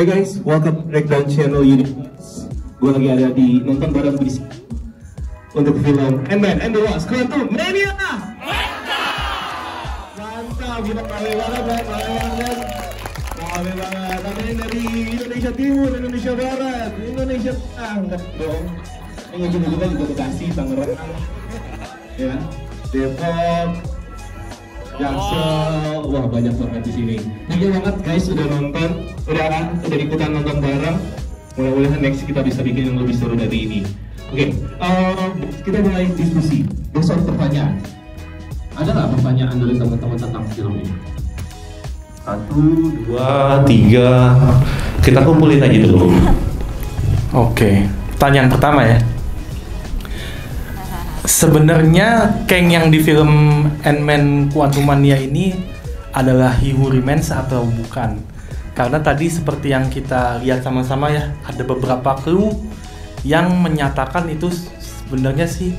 Hey guys, welcome Breakdown Channel Universe. Gue lagi ada di nonton bareng di sini untuk film Ant-Man and the Wasp: Quantumania. Mantap, kita rame banget. Ada yang dari Indonesia Timur, Indonesia Barat, Indonesia Tengah, dong. Yang juga Bekasi, Tangerang, ya, Depok, Jaksel, wah banyak banget di sini. Thank you banget guys udah nonton, udah ikutan nonton bareng. Mudah-mudahan next kita bisa bikin yang lebih seru dari ini. Oke, kita mulai diskusi. Besok pertanyaan. Ada nggak pertanyaan dari teman-teman tentang film ini? 1, 2, 3. Kita kumpulin aja dulu. Oke, pertanyaan pertama ya. Sebenarnya Kang yang di film Ant-Man Quantumania ini adalah He Who Remains atau bukan? Karena tadi seperti yang kita lihat sama-sama ya, ada beberapa clue yang menyatakan itu sebenarnya sih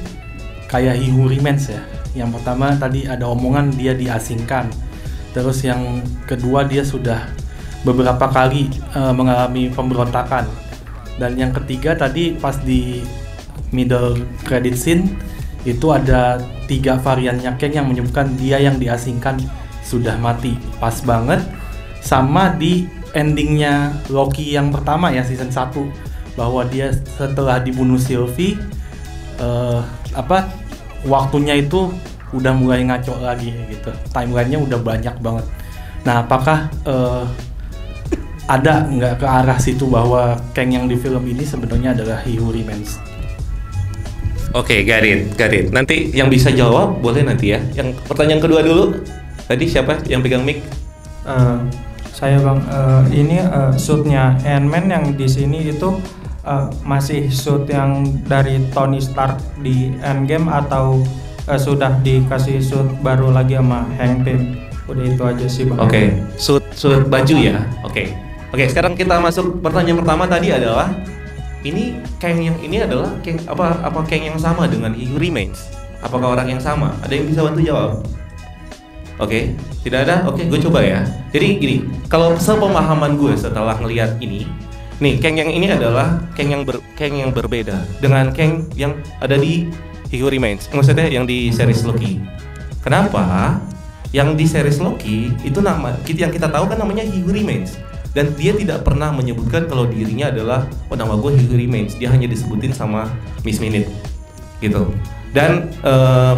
kayak He Who Remains ya. Yang pertama tadi ada omongan dia diasingkan. Terus yang kedua dia sudah beberapa kali mengalami pemberontakan. Dan yang ketiga tadi pas di middle credit scene itu ada 3 variannya Kang yang menyebutkan dia yang diasingkan sudah mati. Pas banget sama di endingnya Loki yang pertama ya, season 1, bahwa dia setelah dibunuh Sylvie waktunya itu udah mulai ngaco lagi gitu. Timelinenya udah banyak banget. Nah, apakah ada nggak ke arah situ bahwa Kang yang di film ini sebenarnya adalah He Who Remains? Oke, got it. Nanti yang bisa jawab boleh nanti ya. Yang pertanyaan kedua dulu. Tadi siapa yang pegang mic? Saya Bang, ini suitnya Ant-Man yang di sini itu masih suit yang dari Tony Stark di Endgame atau sudah dikasih suit baru lagi sama Hank Pym? Udah itu aja sih Bang. Oke, suit baju ya. Oke, sekarang kita masuk pertanyaan pertama tadi adalah ini Kang yang ini adalah Kang apa Kang yang sama dengan He Who Remains? Apakah orang yang sama? Ada yang bisa bantu jawab? Oke, tidak ada? Oke, gue coba ya. Jadi gini, kalau sepemahaman gue setelah ngelihat ini, nih Kang yang ini adalah Kang yang berbeda dengan Kang yang ada di He Who Remains. Maksudnya yang di series Loki. Kenapa? Yang di series Loki itu yang kita tahu kan namanya He Who Remains. Dan dia tidak pernah menyebutkan kalau dirinya adalah nama gue He Who Remains. Dia hanya disebutin sama Miss Minute gitu. Dan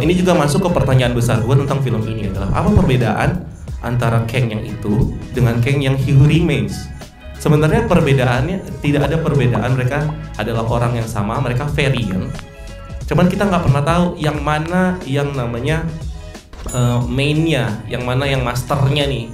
ini juga masuk ke pertanyaan besar gue tentang film ini adalah apa perbedaan antara Kang yang itu dengan Kang yang He Who Remains. Sebenarnya perbedaannya tidak ada perbedaan, mereka adalah orang yang sama, mereka variant. Cuman kita nggak pernah tahu yang mana yang namanya mainnya, yang mana yang masternya nih.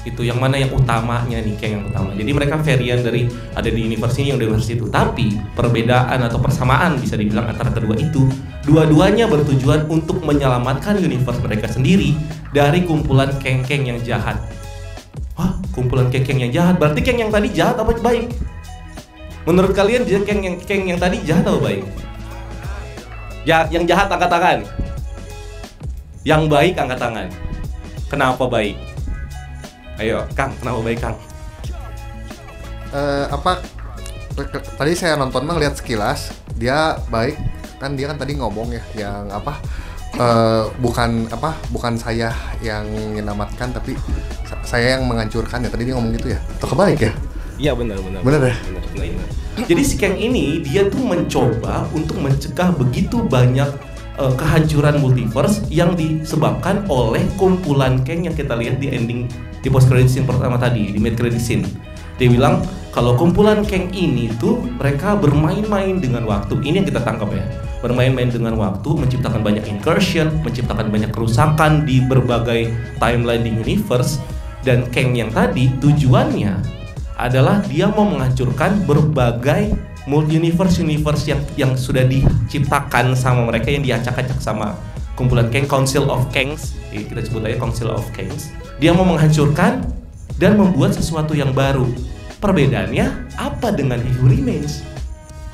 Itu yang mana yang utamanya nih, Kang yang utama. Jadi mereka varian dari ada di universe ini, yang universe itu. Tapi perbedaan atau persamaan bisa dibilang antara kedua itu, dua-duanya bertujuan untuk menyelamatkan universe mereka sendiri dari kumpulan Kang-Kang yang jahat. Wah, kumpulan Kang-Kang yang jahat. Berarti Kang yang tadi jahat apa baik? Menurut kalian Kang yang tadi jahat apa baik? Ya, yang jahat angkat tangan. Yang baik angkat tangan. Kenapa baik? Ayo, Kang, kenapa baik, Kang? Tadi saya nonton ngeliat sekilas, dia baik kan, dia kan tadi ngomong ya yang bukan saya yang menyelamatkan tapi saya yang menghancurkan ya, tadi dia ngomong gitu ya. Atau kebalik ya? Iya, benar. Benar ya? Benar. Jadi si Kang ini dia tuh mencoba untuk mencegah begitu banyak kehancuran multiverse yang disebabkan oleh kumpulan Kang yang kita lihat di ending di post credit scene pertama tadi, di mid credit scene. Dia bilang kalau kumpulan Kang ini tuh mereka bermain-main dengan waktu. Ini yang kita tangkap ya. Bermain-main dengan waktu, menciptakan banyak incursion, menciptakan banyak kerusakan di berbagai timeline di universe. Dan Kang yang tadi tujuannya adalah dia mau menghancurkan berbagai multi-universe yang sudah diciptakan sama mereka, yang diacak-acak sama kumpulan Kang, Council of Kangs. Kita sebut aja Council of Kangs. Dia mau menghancurkan dan membuat sesuatu yang baru. Perbedaannya apa dengan He Who Remains?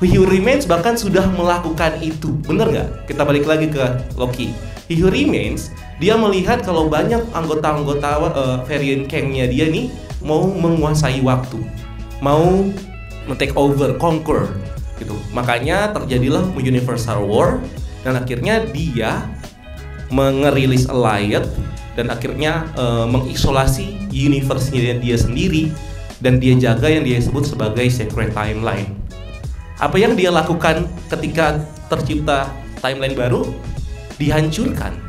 He Who Remains bahkan sudah melakukan itu, bener nggak? Kita balik lagi ke Loki. He Who Remains, dia melihat kalau banyak anggota-anggota variant Kang-nya dia nih mau menguasai waktu. mau men-take over, conquer gitu. Makanya terjadilah Universal War dan akhirnya dia mengerilis Allied dan akhirnya mengisolasi universe-nya dia sendiri dan dia jaga yang dia sebut sebagai Sacred Timeline. Apa yang dia lakukan ketika tercipta timeline baru? Dihancurkan.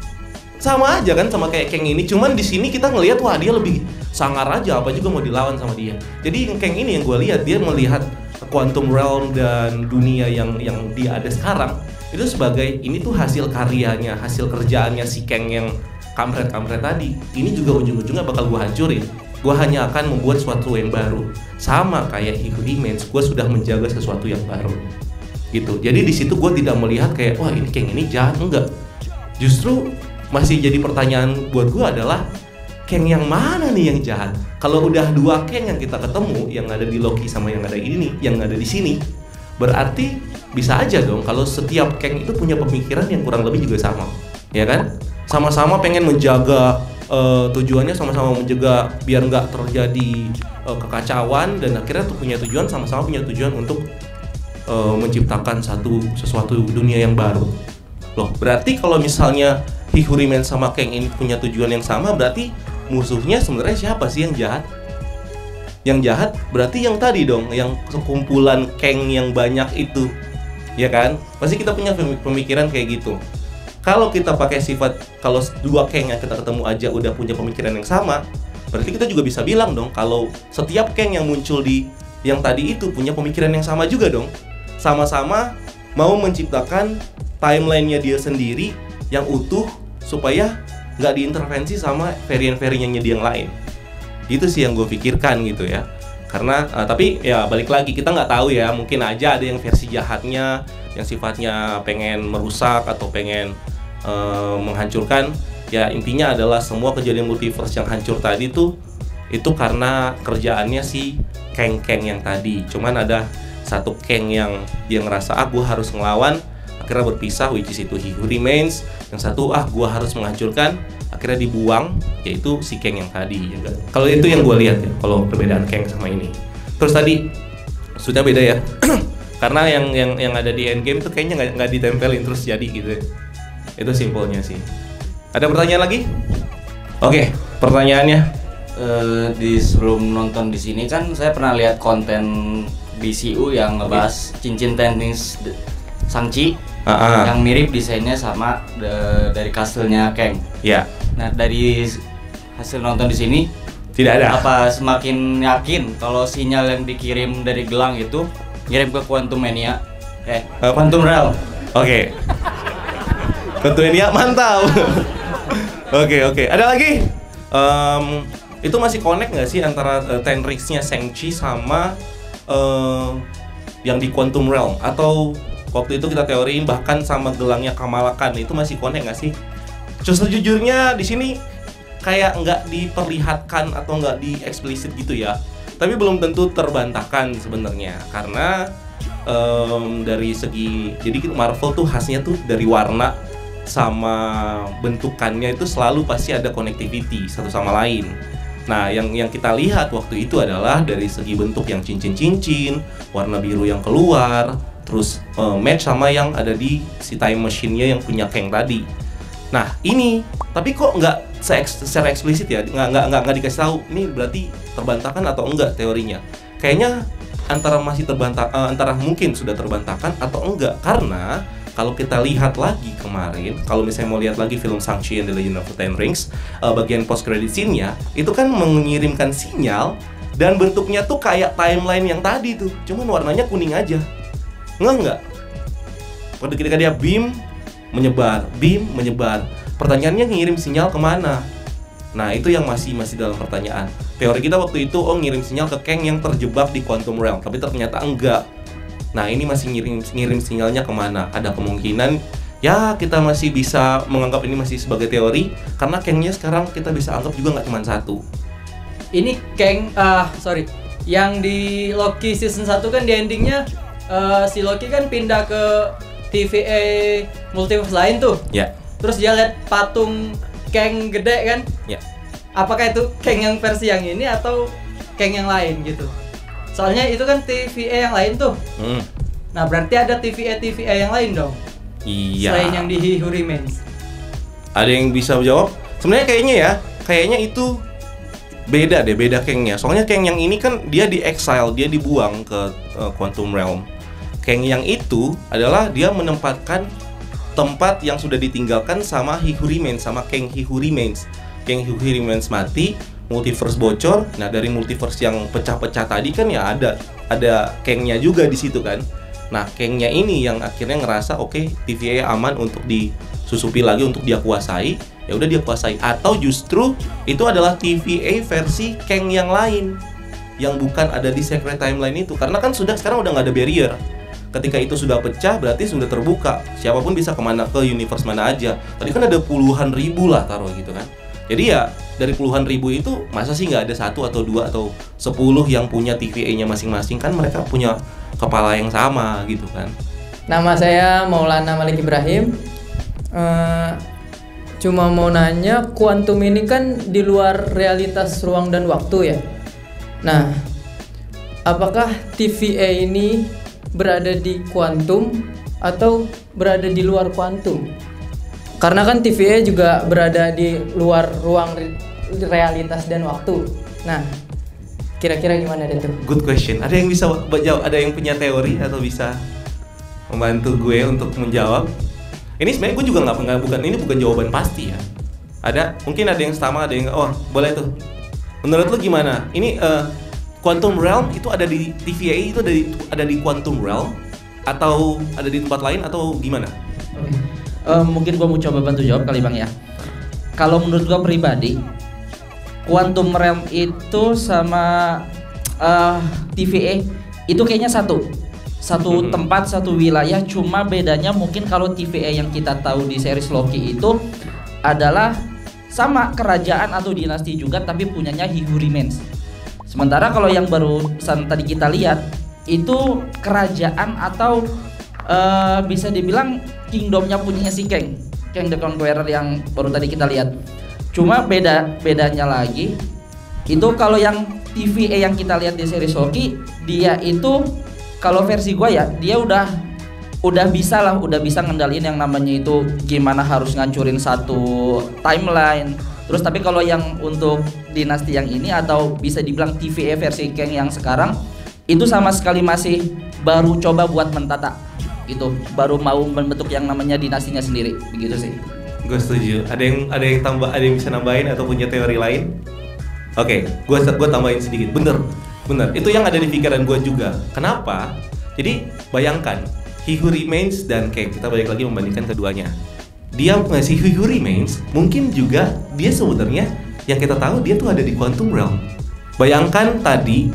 Sama aja kan sama kayak Kang ini, cuman di sini kita ngelihat wah dia lebih sangar aja, apa juga mau dilawan sama dia. Jadi Kang ini yang gue lihat, dia melihat quantum realm dan dunia yang dia ada sekarang itu sebagai ini tuh hasil karyanya, hasil kerjaannya si Kang yang kampret-kampret tadi. Ini juga ujung-ujungnya bakal gue hancurin. Gue hanya akan membuat sesuatu yang baru. Sama kayak He Who Remains, gue sudah menjaga sesuatu yang baru. Gitu. Jadi di situ gue tidak melihat kayak wah ini Kang ini jahat, enggak. Justru masih jadi pertanyaan buat gue adalah Kang yang mana nih yang jahat? Kalau udah dua Kang yang kita ketemu, yang ada di Loki sama yang ada ini, yang ada di sini, berarti bisa aja dong kalau setiap Kang itu punya pemikiran yang kurang lebih juga sama, ya kan? Sama-sama pengen menjaga tujuannya sama-sama menjaga biar nggak terjadi kekacauan dan akhirnya tuh punya tujuan sama-sama punya tujuan untuk menciptakan sesuatu dunia yang baru. Loh, berarti kalau misalnya He Who Remains sama Kang ini punya tujuan yang sama, berarti musuhnya sebenarnya siapa sih yang jahat? Yang jahat berarti yang tadi dong, yang sekumpulan Kang yang banyak itu, ya kan? Pasti kita punya pemikiran kayak gitu. Kalau kita pakai sifat, kalau dua Kang yang kita ketemu aja udah punya pemikiran yang sama, berarti kita juga bisa bilang dong kalau setiap Kang yang muncul di yang tadi itu punya pemikiran yang sama juga dong. Sama-sama mau menciptakan timeline-nya dia sendiri yang utuh supaya nggak diintervensi sama varian-variannya dia yang lain. Itu sih yang gue pikirkan gitu ya. Karena tapi ya balik lagi kita nggak tahu ya, mungkin aja ada yang versi jahatnya yang sifatnya pengen merusak atau pengen menghancurkan. Ya intinya adalah semua kejadian multiverse yang hancur tadi tuh itu karena kerjaannya si Kang yang tadi. Cuman ada satu Kang yang dia ngerasa gue harus ngelawan, akhirnya berpisah, which is itu He Who Remains. Yang satu gue harus menghancurkan, akhirnya dibuang, yaitu si Kang yang tadi ya kan? Kalau itu yang gue lihat ya, kalau perbedaan Kang sama ini. Terus tadi sudah beda ya. Karena yang ada di Endgame tuh kayaknya nggak ditempelin terus jadi gitu ya. Itu simpelnya sih. Ada pertanyaan lagi? Oke, pertanyaannya. Di sebelum nonton di sini kan saya pernah lihat konten BCU yang ngebahas cincin tenis Shang-Chi yang mirip desainnya sama dari kastilnya Kang. Ya. Nah dari hasil nonton di sini tidak ada. Apa semakin yakin kalau sinyal yang dikirim dari gelang itu ngirim ke Quantum Mania? Quantum Realm. Oke. Quantum Mania mantap. Oke. Ada lagi? Itu masih connect nggak sih antara Tenrix-nya Shang-Chi sama yang di Quantum Realm? Atau waktu itu kita teoriin bahkan sama gelangnya Kamala Khan itu masih connect nggak sih? Sejujurnya di sini kayak nggak diperlihatkan atau nggak dieksplisit gitu ya. Tapi belum tentu terbantahkan sebenarnya karena dari segi jadi Marvel tuh khasnya tuh dari warna sama bentukannya itu selalu pasti ada connectivity satu sama lain. Nah, yang kita lihat waktu itu adalah dari segi bentuk yang cincin-cincin, warna biru yang keluar, terus match sama yang ada di si time machine-nya yang punya Kang tadi. Nah, ini tapi kok nggak secara eksplisit ya, nggak dikasih tahu. Ini berarti terbantahkan atau enggak teorinya? Kayaknya antara masih antara mungkin sudah terbantahkan atau enggak karena kalau kita lihat lagi kemarin, kalau misalnya mau lihat lagi film Shang-Chi and the Legend of the Ten Rings, bagian post credit scene-nya itu kan mengirimkan sinyal dan bentuknya tuh kayak timeline yang tadi tuh, cuman warnanya kuning aja. Enggak. Pada ketika dia beam menyebar. Pertanyaannya ngirim sinyal kemana? Nah itu yang masih dalam pertanyaan. Teori kita waktu itu ngirim sinyal ke Kang yang terjebak di Quantum Realm, tapi ternyata enggak. Nah ini masih ngirim sinyalnya kemana? Ada kemungkinan ya kita masih bisa menganggap ini masih sebagai teori karena Kang-nya sekarang kita bisa anggap juga nggak cuma satu. Ini Kang, yang di Loki season 1 kan di endingnya si Loki kan pindah ke TVA multiverse lain tuh. Ya. Terus dia lihat patung Kang gede kan? Ya. Apakah itu Kang yang versi yang ini atau Kang yang lain gitu? Soalnya itu kan TVA yang lain tuh. Nah, berarti ada TVA yang lain dong. Iya. Selain yang di Who Remains. Ada yang bisa jawab? Sebenarnya kayaknya itu beda Kangnya. Soalnya Kang yang ini kan dia di exile, dia dibuang ke Quantum Realm. Kang yang itu adalah dia menempatkan tempat yang sudah ditinggalkan sama He Who Remains, sama Kang He Who Remains. Kang He Who Remains mati, multiverse bocor. Nah, dari multiverse yang pecah-pecah tadi kan ya ada Kangnya juga di situ kan. Nah, Kangnya ini yang akhirnya ngerasa oke, TVA aman untuk disusupi lagi, untuk dia kuasai. Ya udah dia kuasai. Atau justru itu adalah TVA versi Kang yang lain, yang bukan ada di Secret Timeline itu. Karena kan sekarang udah nggak ada barrier. Ketika itu sudah pecah, berarti sudah terbuka. Siapapun bisa ke universe mana aja. Tadi kan ada puluhan ribu lah taruh gitu kan. Jadi ya dari puluhan ribu itu masa sih nggak ada 1 atau 2 atau 10 yang punya TVA-nya masing-masing, kan mereka punya kepala yang sama gitu kan. Nama saya Maulana Malik Ibrahim. Cuma mau nanya, kuantum ini kan di luar realitas ruang dan waktu ya. Nah, apakah TVA ini berada di kuantum atau berada di luar kuantum? Karena kan TVA juga berada di luar ruang realitas dan waktu. Nah, kira-kira gimana deh tuh? Good question. Ada yang bisa jawab? Ada yang punya teori atau bisa membantu gue untuk menjawab? Ini sebenarnya gue juga bukan jawaban pasti ya. Mungkin ada yang sama, ada yang boleh tuh. Menurut lu gimana? Ini Quantum Realm itu ada di TVA, itu ada di Quantum Realm atau ada di tempat lain atau gimana? Mungkin gue mau coba bantu jawab kali Bang ya. Kalau menurut gue pribadi, Quantum Realm itu sama TVA itu kayaknya satu tempat, satu wilayah. Cuma bedanya mungkin kalau TVA yang kita tahu di series Loki itu adalah sama kerajaan atau dinasti juga, tapi punyanya He Who Remains. Sementara kalau yang barusan tadi kita lihat itu kerajaan atau bisa dibilang kingdomnya punyanya si Kang the Conqueror yang baru tadi kita lihat. Cuma bedanya lagi itu kalau yang TVA yang kita lihat di series Loki, dia itu kalau versi gua ya, dia udah bisa ngendaliin yang namanya itu gimana harus ngancurin satu timeline. Terus tapi kalau yang untuk dinasti yang ini atau bisa dibilang TVA versi Kang yang sekarang itu sama sekali masih baru coba buat mentata. Itu baru mau membentuk yang namanya dinastinya sendiri, begitu sih. Gue setuju. Ada yang bisa nambahin atau punya teori lain? Oke, gue tambahin sedikit. Bener. Itu yang ada di pikiran gue juga. Kenapa? Jadi bayangkan He Who Remains dan Kang, kita balik lagi membandingkan keduanya. Dia ngasih He Who Remains, mungkin juga dia sebenarnya yang kita tahu dia tuh ada di Quantum Realm. Bayangkan tadi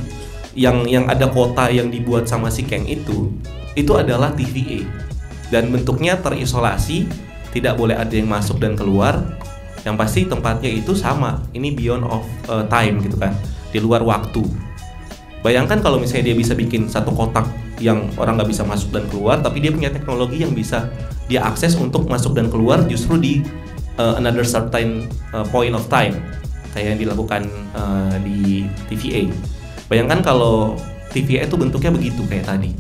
yang ada kota yang dibuat sama si Kang itu adalah TVA dan bentuknya terisolasi, tidak boleh ada yang masuk dan keluar. Yang pasti tempatnya itu sama, ini beyond of time gitu kan, di luar waktu. Bayangkan kalau misalnya dia bisa bikin satu kotak yang orang nggak bisa masuk dan keluar, tapi dia punya teknologi yang bisa dia akses untuk masuk dan keluar justru di another certain point of time, kayak yang dilakukan di TVA. Bayangkan kalau TVA itu bentuknya begitu kayak tadi.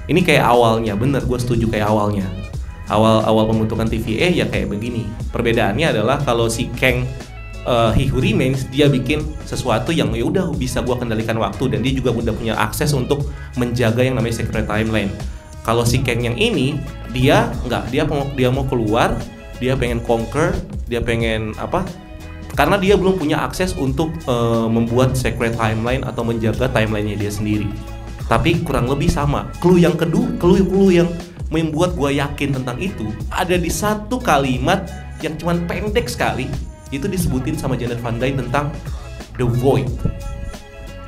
Ini kayak awalnya, bener, gue setuju kayak awalnya. Awal pembentukan TVA ya kayak begini. Perbedaannya adalah kalau si Kang He Who Remains, dia bikin sesuatu yang ya udah bisa gue kendalikan waktu, dan dia juga udah punya akses untuk menjaga yang namanya Secret Timeline. Kalau si Kang yang ini, dia enggak, dia mau keluar, dia pengen conquer, dia pengen apa? Karena dia belum punya akses untuk membuat Secret Timeline atau menjaga timelinenya dia sendiri. Tapi kurang lebih sama. Clue yang kedua, clue yang membuat gue yakin tentang itu ada di satu kalimat yang cuman pendek sekali. Itu disebutin sama Janet Van Dyne tentang The Void.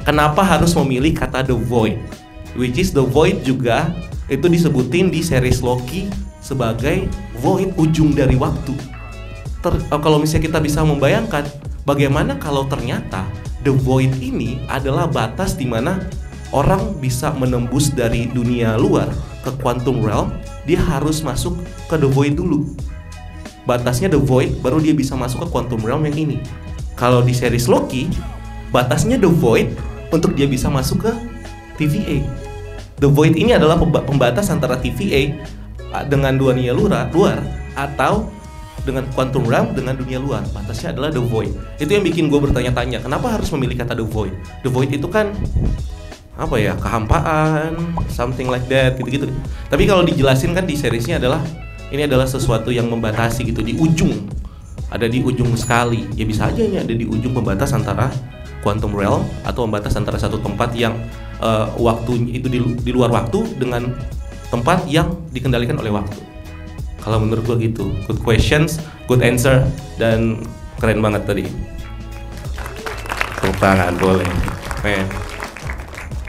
Kenapa harus memilih kata The Void? Which is The Void juga itu disebutin di series Loki sebagai Void, ujung dari waktu. Kalau misalnya kita bisa membayangkan bagaimana kalau ternyata The Void ini adalah batas di mana orang bisa menembus dari dunia luar ke Quantum Realm, dia harus masuk ke The Void dulu. Batasnya The Void, baru dia bisa masuk ke Quantum Realm yang ini. Kalau di series Loki, batasnya The Void untuk dia bisa masuk ke TVA. The Void ini adalah pembatas antara TVA dengan dunia luar atau dengan quantum realm dengan dunia luar. Batasnya adalah The Void. Itu yang bikin gue bertanya-tanya, kenapa harus memilih kata The Void? The Void itu kan apa ya, kehampaan, something like that, gitu-gitu. Tapi kalau dijelasin kan di seriesnya adalah ini adalah sesuatu yang membatasi gitu, di ujung, ada di ujung sekali. Ya bisa aja ini ada di ujung pembatas antara quantum realm atau pembatas antara satu tempat yang waktu itu di luar waktu dengan tempat yang dikendalikan oleh waktu. Kalau menurut gua gitu. Good questions, good answer, dan keren banget tadi. Tepuk tangan boleh.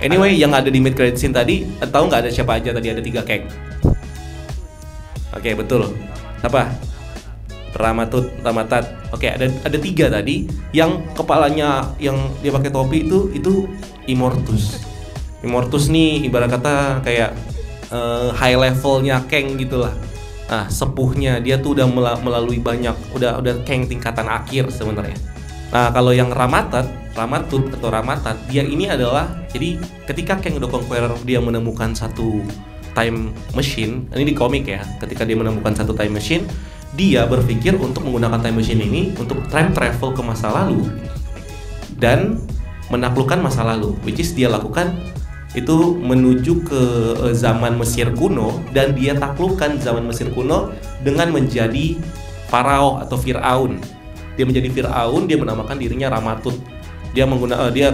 Anyway, yang ada di mid credit scene tadi, tahu nggak ada siapa aja tadi? Ada 3 Kang. Oke, betul. Apa? Ramatat. Oke, ada 3 tadi. Yang kepalanya yang dia pakai topi itu Immortus. Immortus nih ibarat kata kayak high levelnya Kang gitulah. Nah, sepuhnya dia tuh udah melalui banyak, udah Kang tingkatan akhir sebenarnya. Nah, kalau yang Ramatut atau Ramatat, dia ini adalah, jadi ketika Kang the Conqueror dia menemukan satu time machine, ini di komik ya, ketika dia menemukan satu time machine, dia berpikir untuk menggunakan time machine ini untuk time travel ke masa lalu dan menaklukkan masa lalu, which is dia lakukan itu menuju ke zaman Mesir kuno, dan dia taklukkan zaman Mesir kuno dengan menjadi Farao atau Fir'aun. Dia menjadi Fir'aun, dia menamakan dirinya Ramatut. Dia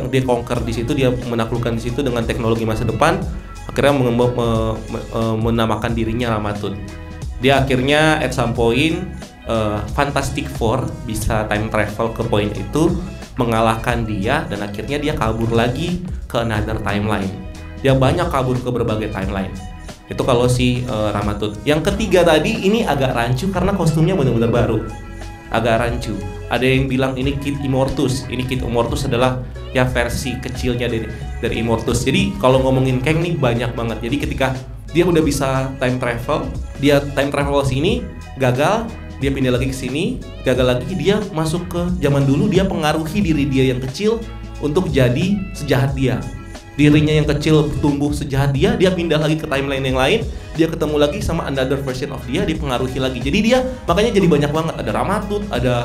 dia conquer di situ, dia menaklukkan di situ dengan teknologi masa depan. Akhirnya menamakan dirinya Ramatut. Dia akhirnya at some point Fantastic Four bisa time travel ke poin itu, mengalahkan dia, dan akhirnya dia kabur lagi ke another timeline. Dia banyak kabur ke berbagai timeline. Itu kalau si Ramatut. Yang ketiga tadi ini agak rancu karena kostumnya benar-benar baru. Agak rancu. Ada yang bilang ini Kid Immortus. Ini Kid Immortus adalah ya versi kecilnya dari Immortus. Jadi kalau ngomongin Kang nih banyak banget. Jadi ketika dia udah bisa time travel, dia time travel sini, gagal, dia pindah lagi ke sini, gagal lagi, dia masuk ke zaman dulu, dia pengaruhi diri dia yang kecil untuk jadi sejahat dia. Dirinya yang kecil tumbuh sejahat dia pindah lagi ke timeline yang lain, dia ketemu lagi sama another version of dia pengaruhi lagi. Jadi dia makanya jadi banyak banget, ada Ramatut, ada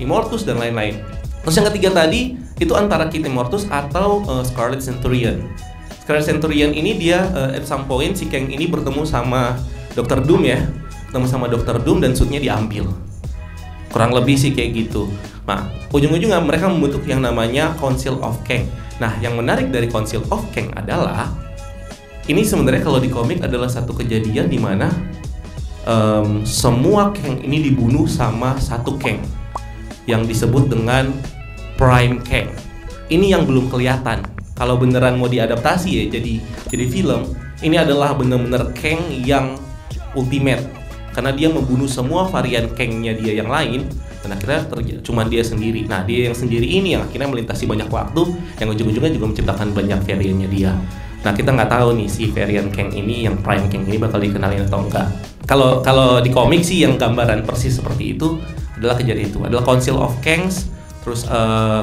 Immortus dan lain-lain. Terus yang ketiga tadi itu antara Kid Immortus atau Scarlet Centurion. Scarlet Centurion ini dia at some point si Kang ini bertemu sama Dr. Doom ya, ketemu sama Dr. Doom dan suitnya diambil. Kurang lebih sih kayak gitu. Nah, ujung-ujungnya mereka membentuk yang namanya Council of Kang. Nah, yang menarik dari Council of Kang adalah ini sebenarnya kalau di komik adalah satu kejadian di mana semua Kang ini dibunuh sama satu Kang yang disebut dengan Prime Kang. Ini yang belum kelihatan. Kalau beneran mau diadaptasi ya jadi film, ini adalah bener-bener Kang yang ultimate karena dia membunuh semua varian Kang-nya dia yang lain. Dan akhirnya cuma dia sendiri. Nah, dia yang sendiri ini yang akhirnya melintasi banyak waktu, yang ujung-ujungnya juga menciptakan banyak variannya dia. Nah, kita nggak tahu nih si varian Kang ini, yang Prime Kang ini bakal dikenalin atau enggak. Kalau di komik sih yang gambaran persis seperti itu adalah kejadian itu, adalah Council of Kangs, terus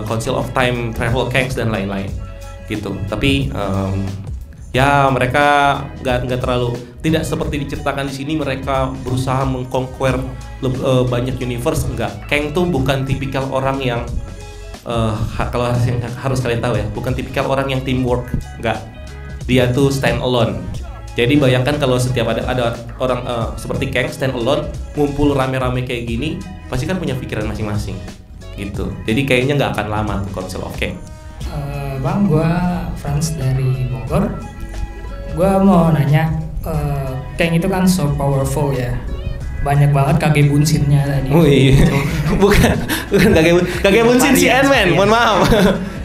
Council of Time Travel Kangs dan lain-lain gitu. Tapi ya mereka nggak terlalu, tidak seperti diceritakan di sini mereka berusaha mengconquer banyak universe, enggak. Kang tuh bukan tipikal orang yang kalau harus kalian tahu ya, bukan tipikal orang yang teamwork, enggak. Dia tuh stand alone. Jadi bayangkan kalau setiap ada orang seperti Kang stand alone, ngumpul rame-rame kayak gini, pasti kan punya pikiran masing-masing gitu. Jadi kayaknya nggak akan lama tuh Council of Kang. Bang, gua Franz dari Bogor. Gua mau nanya, Kang itu kan so powerful ya, banyak banget kage bunshinnya tadi. Oh iya, bukan kage bunshin si Ant-Man, mohon maaf.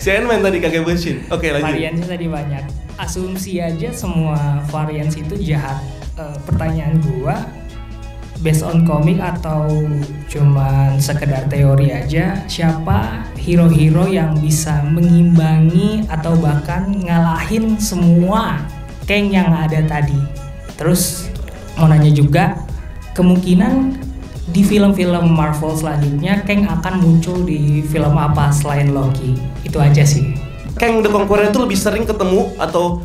Si Ant-Man tadi kage bunshin. Oke, lanjut. Variannya tadi banyak. Asumsi aja semua varian itu jahat. Pertanyaan gua, based on komik atau cuman sekedar teori aja, siapa hero-hero yang bisa mengimbangi atau bahkan ngalahin semua Kang yang ada tadi? Terus mau nanya juga, kemungkinan di film-film Marvel selanjutnya Kang akan muncul di film apa selain Loki? Itu aja sih. Kang the Conqueror itu lebih sering ketemu atau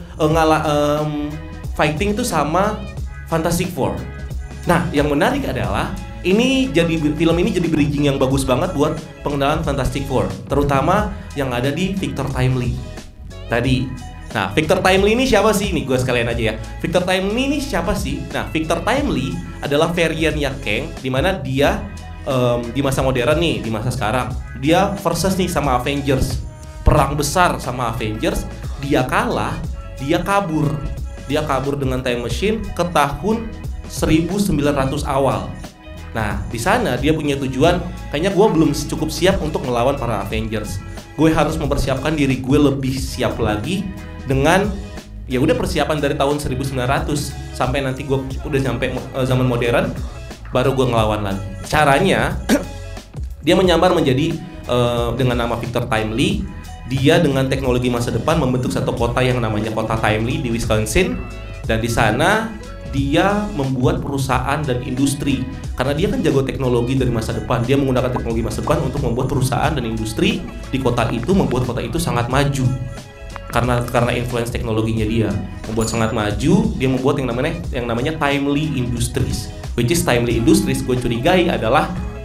fighting itu sama Fantastic Four. Nah, yang menarik adalah film ini jadi bridging yang bagus banget buat pengenalan Fantastic Four, terutama yang ada di Victor Timely tadi. Nah, Victor Timely ini siapa sih? Nih gue sekalian aja ya. Victor Timely ini siapa sih? Nah, Victor Timely adalah variannya Kang, dimana dia di masa modern nih, di masa sekarang dia versus nih sama Avengers, perang besar sama Avengers. Dia kalah, dia kabur dengan time machine ke tahun 1900 awal. Nah, di sana dia punya tujuan, kayaknya gue belum cukup siap untuk melawan para Avengers. Gue harus mempersiapkan diri gue lebih siap lagi dengan ya udah persiapan dari tahun 1900 sampai nanti gue udah sampai zaman modern, baru gue ngelawan lagi. Caranya dia menyamar menjadi dengan nama Victor Timely. Dia dengan teknologi masa depan membentuk satu kota yang namanya kota Timely di Wisconsin, dan di sana dia membuat perusahaan dan industri. Karena dia kan jago teknologi dari masa depan, dia menggunakan teknologi masa depan untuk membuat perusahaan dan industri di kota itu, membuat kota itu sangat maju. Karena influence teknologinya dia membuat sangat maju, dia membuat yang namanya Timely Industries. Which is Timely Industries, gue curigai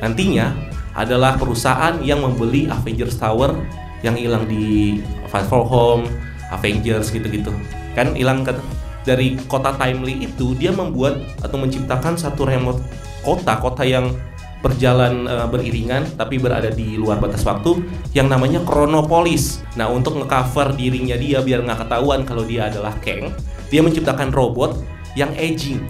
nantinya adalah perusahaan yang membeli Avengers Tower yang hilang di Far From Home, Avengers gitu-gitu. Kan hilang dari kota Timely itu, dia membuat atau menciptakan satu remote kota yang berjalan beriringan tapi berada di luar batas waktu yang namanya Chronopolis. Nah, untuk nge-cover dirinya dia biar nggak ketahuan kalau dia adalah Kang, dia menciptakan robot yang aging,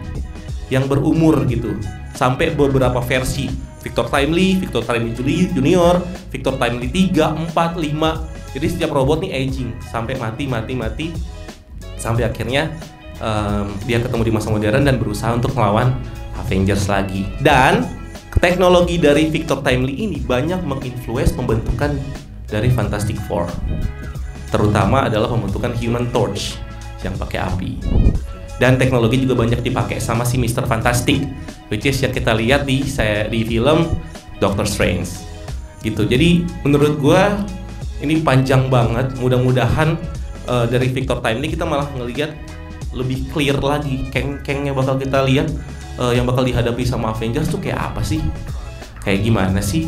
yang berumur gitu, sampai beberapa versi. Victor Timely Junior, Victor Timely 3, 4, 5. Jadi setiap robot nih aging sampai mati sampai akhirnya dia ketemu di masa modern dan berusaha untuk melawan Avengers lagi. Dan teknologi dari Victor Timely ini banyak menginfluence pembentukan dari Fantastic Four. Terutama adalah pembentukan Human Torch yang pakai api. Dan teknologi juga banyak dipakai sama si Mr. Fantastic, which is yang kita lihat di film Doctor Strange gitu. Jadi menurut gua ini panjang banget. Mudah-mudahan dari Victor Timely kita malah ngelihat lebih clear lagi Kang-Kang yang bakal kita lihat, yang bakal dihadapi sama Avengers tuh kayak apa sih, kayak gimana sih.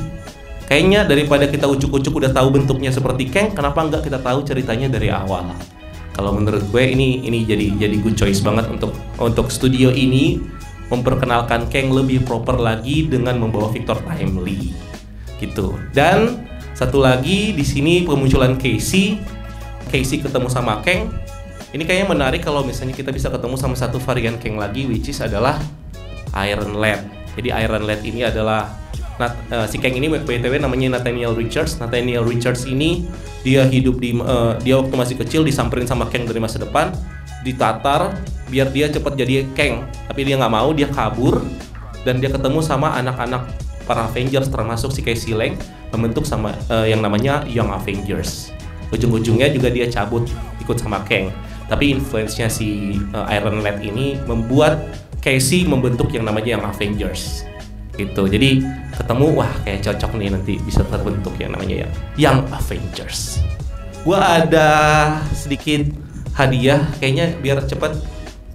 Kayaknya daripada kita ucuk-ucuk udah tahu bentuknya seperti Kang, kenapa enggak kita tahu ceritanya dari awal. Kalau menurut gue ini jadi good choice banget untuk studio ini memperkenalkan Kang lebih proper lagi dengan membawa Victor Timely gitu. Dan satu lagi di sini pemunculan Casey ketemu sama Kang. Ini kayaknya menarik kalau misalnya kita bisa ketemu sama satu varian Kang lagi, which is adalah Iron Lad. Jadi Iron Lad ini adalah si Kang ini BTW namanya Nathaniel Richards. Nathaniel Richards ini dia hidup dia waktu masih kecil disamperin sama Kang dari masa depan, ditatar biar dia cepat jadi Kang, tapi dia nggak mau, dia kabur dan dia ketemu sama anak-anak para Avengers termasuk si Casey Lang, membentuk sama yang namanya Young Avengers. Ujung-ujungnya juga dia cabut ikut sama Kang, tapi influence-nya si Iron Lad ini membuat Casey membentuk yang namanya Young Avengers gitu. Jadi ketemu, wah kayak cocok nih nanti bisa terbentuk yang namanya Young Avengers. Gua ada sedikit hadiah, kayaknya biar cepet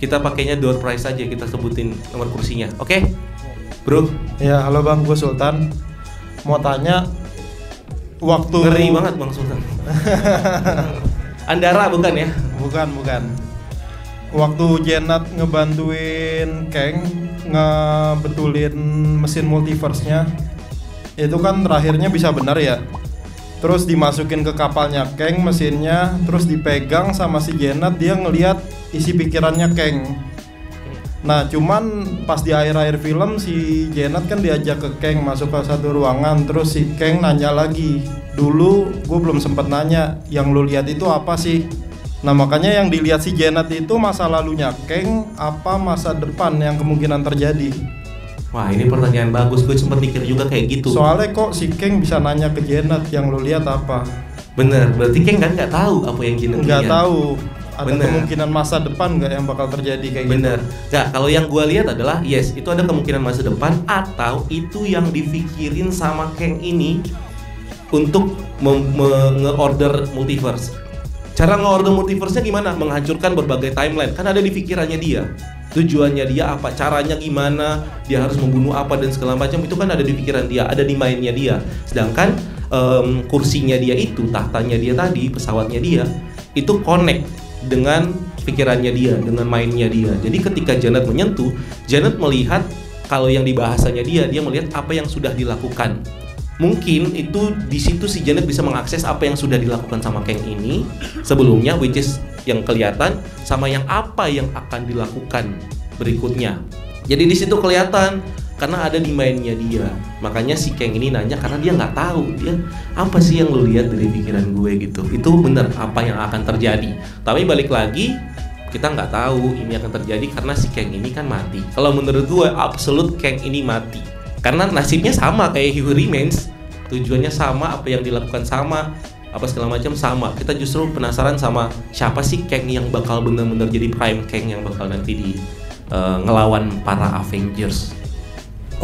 kita pakainya door prize aja, kita sebutin nomor kursinya. Oke? Bro? Ya, halo Bang, gue Sultan. Mau tanya, waktu... Ngeri banget Bang Sultan. Andara bukan ya? Bukan. Waktu Jenat ngebantuin Kang ngebetulin mesin multiverse-nya, itu kan terakhirnya bisa benar ya. Terus dimasukin ke kapalnya Kang mesinnya, terus dipegang sama si Jenat, dia ngelihat isi pikirannya Kang. Nah cuman pas di akhir-akhir film si Jenat kan diajak ke Kang masuk ke satu ruangan, terus si Kang nanya lagi, dulu gue belum sempet nanya, yang lu lihat itu apa sih? Nah makanya yang dilihat si Jenat itu masa lalunya Kang apa masa depan yang kemungkinan terjadi. Wah ini pertanyaan bagus, gue sempet mikir juga kayak gitu. Soalnya kok si Kang bisa nanya ke Jenat yang lu lihat apa? Bener, berarti Kang kan nggak tahu apa yang Jenat lihat. Nggak tahu. Ada kemungkinan masa depan nggak yang bakal terjadi kayak bener. gitu? Nah kalau yang gue lihat adalah yes, itu ada kemungkinan masa depan, atau itu yang dipikirin sama Kang ini untuk nge-order multiverse. Cara nge-order multiverse-nya gimana? Menghancurkan berbagai timeline. Kan ada di pikirannya dia. Tujuannya dia apa? Caranya gimana? Dia harus membunuh apa dan segala macam itu kan ada di pikiran dia, ada di mindnya dia. Sedangkan kursinya dia itu, tahtanya dia tadi, pesawatnya dia itu connect dengan pikirannya dia, dengan mindnya dia. Jadi ketika Janet menyentuh, Janet melihat kalau yang di bahasanya dia melihat apa yang sudah dilakukan. Mungkin itu di situ si Janet bisa mengakses apa yang sudah dilakukan sama Kang ini sebelumnya, which is yang kelihatan sama yang apa yang akan dilakukan berikutnya. Jadi di situ kelihatan karena ada di mindnya dia. Makanya si Kang ini nanya karena dia nggak tahu dia apa sih yang lu lihat dari pikiran gue gitu. Itu benar apa yang akan terjadi. Tapi balik lagi kita nggak tahu ini akan terjadi karena si Kang ini kan mati. Kalau menurut gue absolute Kang ini mati. Karena nasibnya sama kayak He Who Remains, tujuannya sama, apa yang dilakukan sama, apa segala macam sama. Kita justru penasaran sama siapa sih Kang yang bakal benar-benar jadi prime Kang yang bakal nanti di ngelawan para Avengers.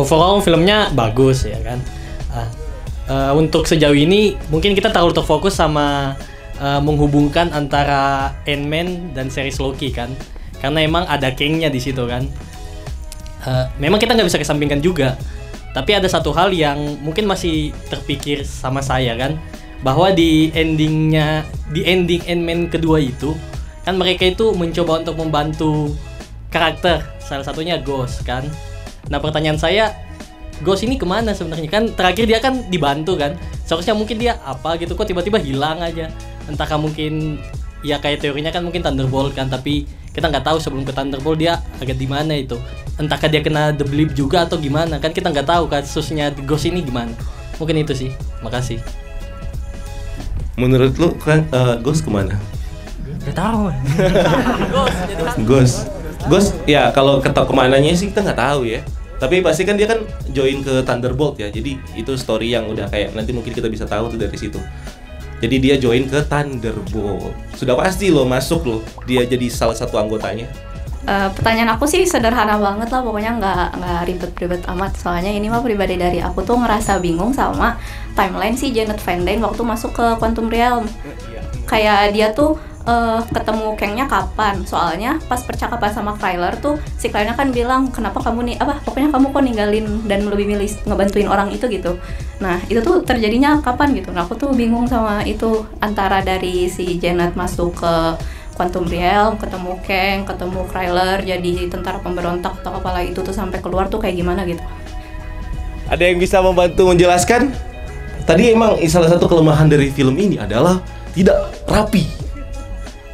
Overall filmnya bagus ya kan. Untuk sejauh ini mungkin kita terlalu terfokus sama menghubungkan antara Ant-Man dan series Loki kan. Karena emang ada Kang-nya di situ kan. Memang kita nggak bisa kesampingkan juga. Tapi ada satu hal yang mungkin masih terpikir sama saya kan, bahwa di ending Ant-Man kedua itu kan mereka itu mencoba untuk membantu karakter, salah satunya Ghost kan. Nah pertanyaan saya, Ghost ini kemana sebenarnya? Kan terakhir dia kan dibantu kan, seharusnya mungkin dia apa gitu, kok tiba-tiba hilang aja. Entahkah mungkin ya kayak teorinya kan mungkin Thunderbolt kan, tapi kita nggak tahu sebelum ke Thunderbolt dia agak di mana itu. Entahkah dia kena The Blip juga atau gimana, kan kita nggak tahu kasusnya Ghost ini gimana. Mungkin itu sih. Makasih. Menurut lu kan Ghost kemana? Gak tahu. Ghost ya kalau kemananya sih kita nggak tahu ya. Tapi pasti kan dia kan join ke Thunderbolt ya. Jadi itu story yang udah kayak nanti mungkin kita bisa tahu tuh dari situ. Jadi dia join ke Thunderbolt. Sudah pasti lo masuk lo. Dia jadi salah satu anggotanya. Pertanyaan aku sih sederhana banget lah, pokoknya nggak ribet-ribet amat. Soalnya ini mah pribadi dari aku tuh ngerasa bingung sama timeline si Janet Van Dyne waktu masuk ke Quantum Realm. Kayak dia tuh ketemu Kang-nya kapan? Soalnya pas percakapan sama Kryler tuh si Kryler kan bilang kenapa kamu nih pokoknya kamu kok ninggalin dan lebih milih ngebantuin orang itu gitu. Nah itu tuh terjadinya kapan gitu. Nah aku tuh bingung sama itu, antara dari si Janet masuk ke Quantum Realm, ketemu Kang, ketemu Kryler jadi tentara pemberontak atau apalah itu tuh sampai keluar tuh kayak gimana gitu. Ada yang bisa membantu menjelaskan? Tadi emang salah satu kelemahan dari film ini adalah tidak rapi,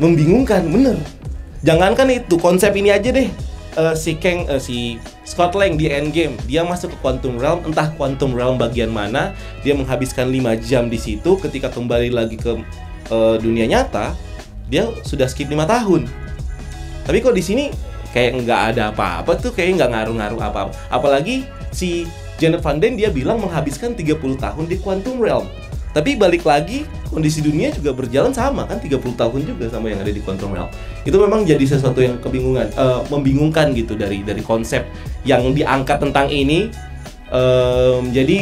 membingungkan, bener. Jangankan itu, konsep ini aja deh. Si Scott Lang di Endgame, dia masuk ke Quantum Realm, entah Quantum Realm bagian mana, dia menghabiskan 5 jam di situ. Ketika kembali lagi ke dunia nyata, dia sudah skip 5 tahun. Tapi kok di sini kayak nggak ada apa-apa tuh, kayak nggak ngaruh-ngaruh apa-apa. Apalagi si Janet Van Dyne dia bilang menghabiskan 30 tahun di Quantum Realm. Tapi balik lagi, kondisi dunia juga berjalan sama kan, 30 tahun juga sama yang ada di Quantum Realm. Itu memang jadi sesuatu yang membingungkan gitu dari konsep yang diangkat tentang ini. Jadi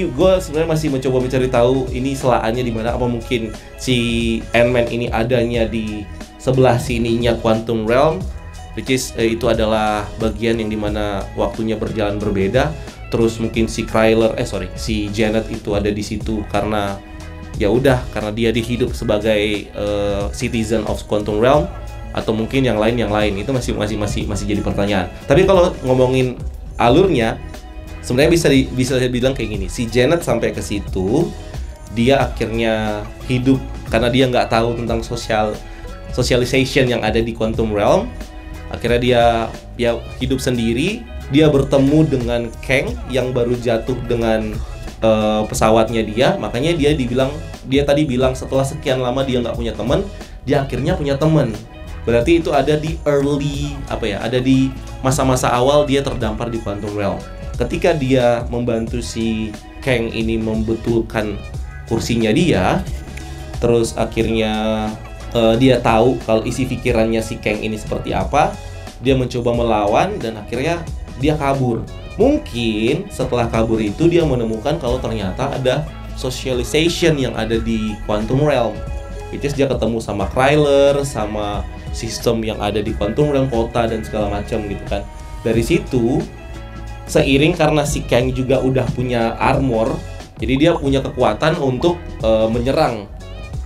gue sebenarnya masih mencoba mencari tahu ini selaannya di mana. Apa mungkin si Ant-Man ini adanya di sebelah sininya Quantum Realm, which is itu adalah bagian yang dimana waktunya berjalan berbeda. Terus mungkin si Janet itu ada di situ karena ya udah karena dia dihidup sebagai citizen of Quantum Realm, atau mungkin yang lain itu masih jadi pertanyaan. Tapi kalau ngomongin alurnya sebenarnya bisa bilang kayak gini, si Janet sampai ke situ dia akhirnya hidup karena dia nggak tahu tentang socialization yang ada di Quantum Realm. Akhirnya dia hidup sendiri. Dia bertemu dengan Kang yang baru jatuh dengan pesawatnya dia. Makanya dia tadi bilang setelah sekian lama dia nggak punya teman, dia akhirnya punya teman. Berarti itu ada di ada di masa-masa awal dia terdampar di Quantum Realm. Ketika dia membantu si Kang ini membetulkan kursinya dia, terus akhirnya dia tahu kalau isi pikirannya si Kang ini seperti apa. Dia mencoba melawan dan akhirnya dia kabur. Mungkin setelah kabur itu dia menemukan kalau ternyata ada socialization yang ada di Quantum Realm. which is dia ketemu sama Kryler, sama sistem yang ada di Quantum Realm, kota dan segala macam gitu kan. Dari situ seiring karena si Kang juga udah punya armor, jadi dia punya kekuatan untuk menyerang.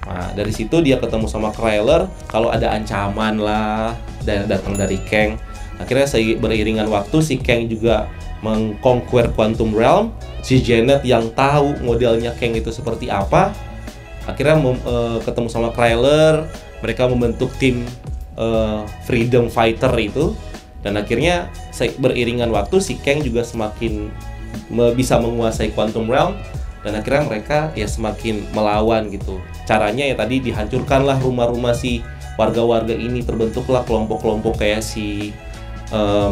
Nah, dari situ dia ketemu sama Kryler, kalau ada ancaman lah dan datang dari Kang. Akhirnya beriringan waktu si Kang juga mengconquer Quantum Realm. Si Janet yang tahu modelnya Kang itu seperti apa, akhirnya ketemu sama Kryler, mereka membentuk tim Freedom Fighter itu. Dan akhirnya beriringan waktu si Kang juga semakin bisa menguasai Quantum Realm. Dan akhirnya mereka ya semakin melawan gitu. Caranya ya tadi dihancurkanlah rumah-rumah si warga-warga ini, terbentuklah kelompok-kelompok kayak si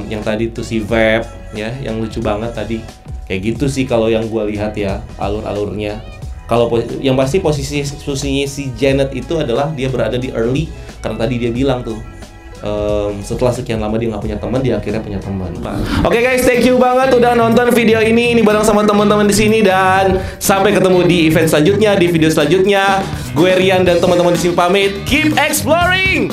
yang tadi tuh si Veb ya, yang lucu banget tadi. Kayak gitu sih kalau yang gue lihat ya alur-alurnya. Kalau yang pasti posisinya si Janet itu adalah dia berada di early, karena tadi dia bilang tuh setelah sekian lama dia nggak punya teman, dia akhirnya punya teman. Oke guys, thank you banget udah nonton video ini bareng sama teman-teman di sini, dan sampai ketemu di event selanjutnya, di video selanjutnya. Gue Rian dan teman-teman di sini pamit. Keep exploring.